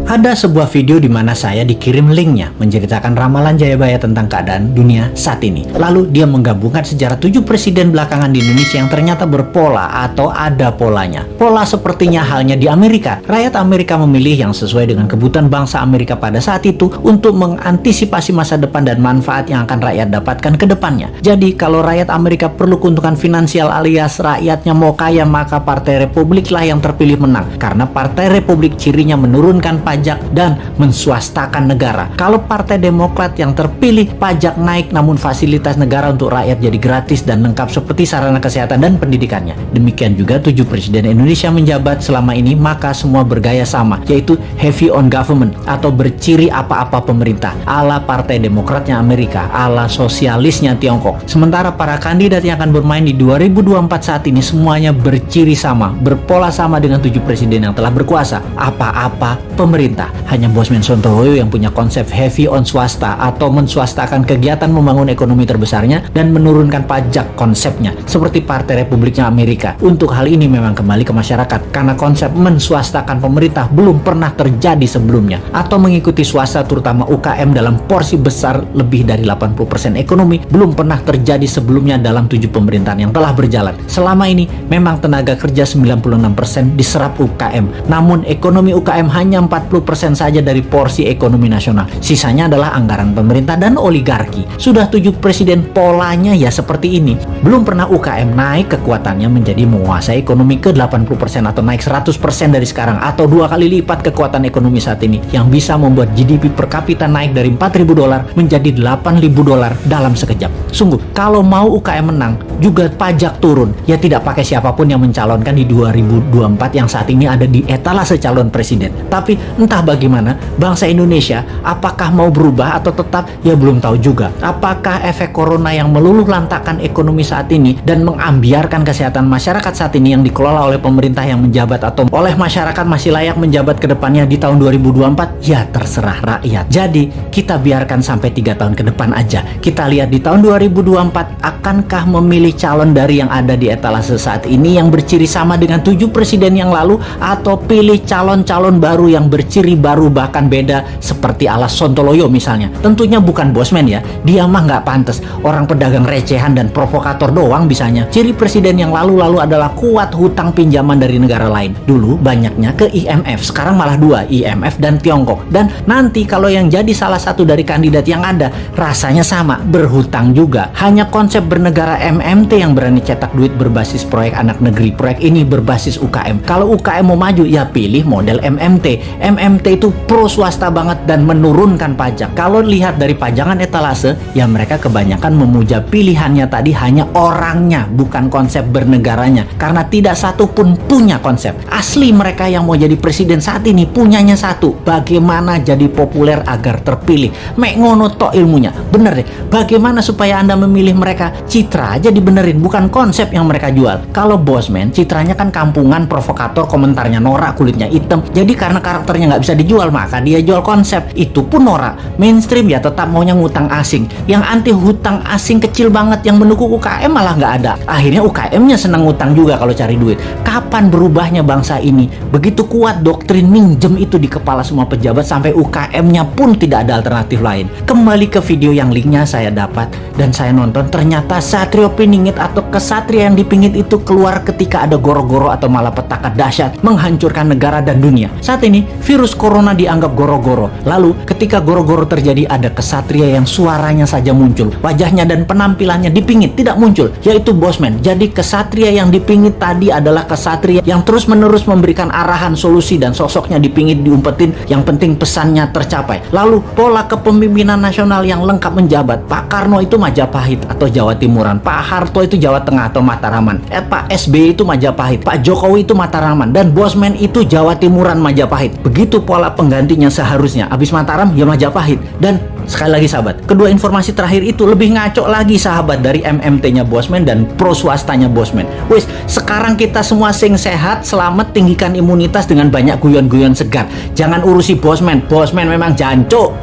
Ada sebuah video di mana saya dikirim linknya menceritakan ramalan Jayabaya tentang keadaan dunia saat ini. Lalu dia menggabungkan sejarah 7 presiden belakangan di Indonesia yang ternyata berpola atau ada polanya. Pola sepertinya halnya di Amerika. Rakyat Amerika memilih yang sesuai dengan kebutuhan bangsa Amerika pada saat itu untuk mengantisipasi masa depan dan manfaat yang akan rakyat dapatkan ke depannya. Jadi kalau rakyat Amerika perlu keuntungan finansial alias rakyatnya mau kaya, maka Partai Republik lah yang terpilih menang. Karena Partai Republik cirinya menurunkan pajak dan menswastakan negara. Kalau Partai Demokrat yang terpilih, pajak naik namun fasilitas negara untuk rakyat jadi gratis dan lengkap seperti sarana kesehatan dan pendidikannya. Demikian juga 7 presiden Indonesia menjabat selama ini, maka semua bergaya sama, yaitu heavy on government atau berciri apa-apa pemerintah, ala Partai Demokratnya Amerika, ala sosialisnya Tiongkok. Sementara para kandidat yang akan bermain di 2024 saat ini semuanya berciri sama, berpola sama dengan 7 presiden yang telah berkuasa, apa-apa pemerintah. Hanya Bosman Sontoloyo yang punya konsep heavy on swasta atau menswastakan kegiatan membangun ekonomi terbesarnya dan menurunkan pajak konsepnya seperti Partai Republiknya Amerika. Untuk hal ini memang kembali ke masyarakat karena konsep menswastakan pemerintah belum pernah terjadi sebelumnya, atau mengikuti swasta terutama UKM dalam porsi besar lebih dari 80% ekonomi belum pernah terjadi sebelumnya dalam 7 pemerintahan yang telah berjalan. Selama ini memang tenaga kerja 96% diserap UKM, namun ekonomi UKM hanya 40% saja dari porsi ekonomi nasional. Sisanya adalah anggaran pemerintah dan oligarki. Sudah 7 presiden polanya ya seperti ini. Belum pernah UKM naik kekuatannya menjadi menguasai ekonomi ke 80% atau naik 100% dari sekarang, atau 2 kali lipat kekuatan ekonomi saat ini yang bisa membuat GDP per kapita naik dari $4.000 menjadi $8.000 dalam sekejap. Sungguh, kalau mau UKM menang, juga pajak turun. Ya tidak pakai siapapun yang mencalonkan di 2024 yang saat ini ada di etalase calon presiden. Tapi entah bagaimana bangsa Indonesia apakah mau berubah atau tetap, ya belum tahu juga. Apakah efek corona yang meluluh lantakkan ekonomi saat ini dan mengambiarkan kesehatan masyarakat saat ini yang dikelola oleh pemerintah yang menjabat atau oleh masyarakat masih layak menjabat ke depannya di tahun 2024? Ya terserah rakyat. Jadi kita biarkan sampai 3 tahun ke depan aja. Kita lihat di tahun 2024 akankah memilih calon dari yang ada di etalase saat ini yang berciri sama dengan 7 presiden yang lalu, atau pilih calon-calon baru yang berciri baru bahkan beda seperti ala Sontoloyo misalnya. Tentunya bukan Bosman ya, dia mah nggak pantas, orang pedagang recehan dan provokator doang bisanya. Ciri presiden yang lalu-lalu adalah kuat hutang pinjaman dari negara lain. Dulu banyaknya ke IMF, sekarang malah 2, IMF dan Tiongkok. Dan nanti kalau yang jadi salah satu dari kandidat yang ada rasanya sama, berhutang juga. Hanya konsep bernegara MMT yang berani cetak duit berbasis proyek anak negeri. Proyek ini berbasis UKM. Kalau UKM mau maju ya pilih model MMT. MMT itu pro swasta banget dan menurunkan pajak. Kalau lihat dari pajangan etalase, ya mereka kebanyakan memuja pilihannya tadi hanya orangnya, bukan konsep bernegaranya. Karena tidak satu pun punya konsep. Asli mereka yang mau jadi presiden saat ini punyanya satu, bagaimana jadi populer agar terpilih. Mek ngono tok ilmunya. Bener deh, bagaimana supaya Anda memilih mereka? Citra aja dibenerin, bukan konsep yang mereka jual. Kalau Bosman, citranya kan kampungan, provokator, komentarnya norak, kulitnya hitam. Jadi karena karakternya nggak bisa dijual, maka dia jual konsep. Itu pun norak. Mainstream ya tetap maunya ngutang asing. Yang anti hutang asing kecil banget, yang mendukung UKM malah nggak ada. Akhirnya UKM-nya senang ngutang juga kalau cari duit. Kapan berubahnya bangsa ini? Begitu kuat doktrin minjem itu di kepala semua pejabat sampai UKM-nya pun tidak ada alternatif lain. Kembali ke video yang linknya saya dapat dan saya nonton, ternyata Satrio Piningit atau kesatria yang dipingit itu keluar ketika ada goro-goro atau malapetaka dahsyat menghancurkan negara dan dunia. Saat ini virus corona dianggap goro-goro. Lalu ketika goro-goro terjadi, ada kesatria yang suaranya saja muncul, wajahnya dan penampilannya dipingit tidak muncul, yaitu Bosman. Jadi kesatria yang dipingit tadi adalah kesatria yang terus-menerus memberikan arahan, solusi, dan sosoknya dipingit, diumpetin, yang penting pesannya tercapai. Lalu pola kepemimpinan nasional yang lengkap menjabat. Pak Karno itu Majapahit atau Jawa Timuran, Pak Harto itu Jawa Tengah atau Mataraman, Pak SBY itu Majapahit, Pak Jokowi itu Mataraman, dan Bosman itu Jawa Timuran Majapahit. Begitu pola penggantinya seharusnya. Abis Mataram ya Majapahit. Dan sekali lagi sahabat, kedua informasi terakhir itu lebih ngaco lagi sahabat dari MMT-nya Bosman dan pro swastanya Bosman. Wes, sekarang kita semua sing sehat, selamat, tinggikan imunitas dengan banyak guyon-guyon segar. Jangan urusi Bosman. Bosman memang jancuk.